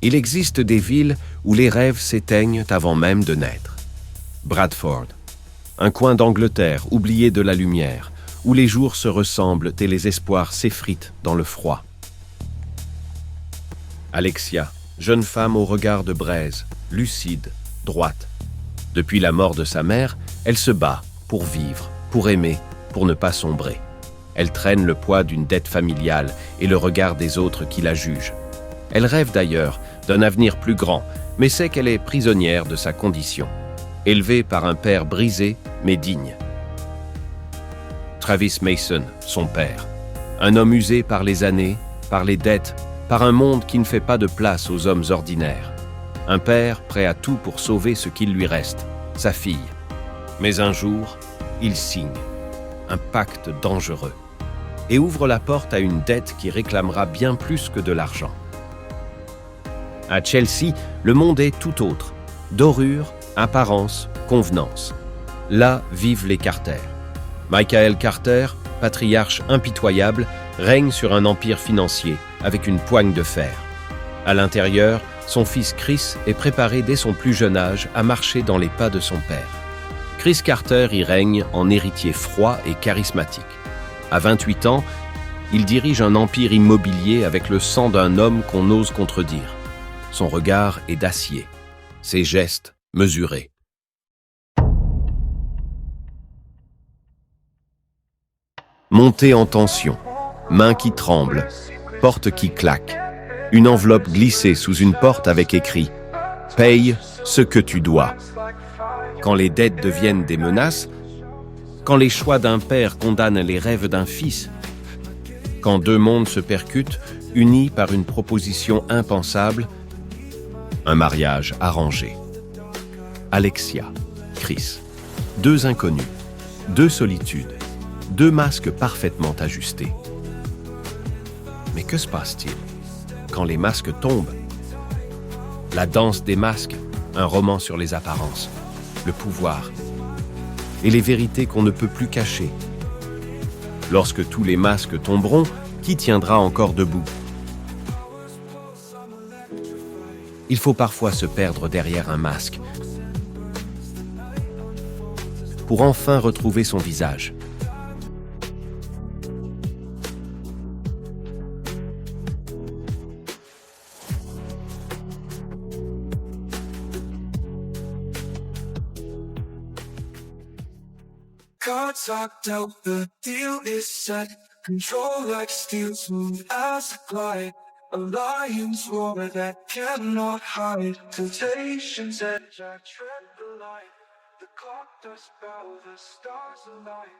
Il existe des villes où les rêves s'éteignent avant même de naître. Bradford, un coin d'Angleterre oublié de la lumière, où les jours se ressemblent et les espoirs s'effritent dans le froid. Alexia, jeune femme au regard de braise, lucide, droite. Depuis la mort de sa mère, elle se bat pour vivre, pour aimer, pour ne pas sombrer. Elle traîne le poids d'une dette familiale et le regard des autres qui la jugent. Elle rêve d'ailleurs d'un avenir plus grand, mais sait qu'elle est prisonnière de sa condition, élevée par un père brisé mais digne. Travis Mason, son père, un homme usé par les années, par les dettes, par un monde qui ne fait pas de place aux hommes ordinaires. Un père prêt à tout pour sauver ce qu'il lui reste, sa fille. Mais un jour, il signe un pacte dangereux et ouvre la porte à une dette qui réclamera bien plus que de l'argent. À Chelsea, le monde est tout autre. Dorure, apparence, convenance. Là vivent les Carter. Michael Carter, patriarche impitoyable, règne sur un empire financier avec une poigne de fer. À l'intérieur, son fils Chris est préparé dès son plus jeune âge à marcher dans les pas de son père. Chris Carter y règne en héritier froid et charismatique. À 28 ans, il dirige un empire immobilier avec le sang d'un homme qu'on ose contredire. Son regard est d'acier, ses gestes mesurés. Montée en tension, mains qui tremblent, porte qui claque, une enveloppe glissée sous une porte avec écrit « Paye ce que tu dois ». Quand les dettes deviennent des menaces, quand les choix d'un père condamnent les rêves d'un fils, quand deux mondes se percutent, unis par une proposition impensable, un mariage arrangé. Alexia, Chris, deux inconnus, deux solitudes, deux masques parfaitement ajustés. Mais que se passe-t-il quand les masques tombent? La danse des masques, un roman sur les apparences, le pouvoir et les vérités qu'on ne peut plus cacher. Lorsque tous les masques tomberont, qui tiendra encore debout? Il faut parfois se perdre derrière un masque pour enfin retrouver son visage. Cards are dealt, the deal is set. Control like steel, smooth as a glide. A lion's roar that cannot hide. Temptation's edge, I tread the line. The clock does bow, the stars align.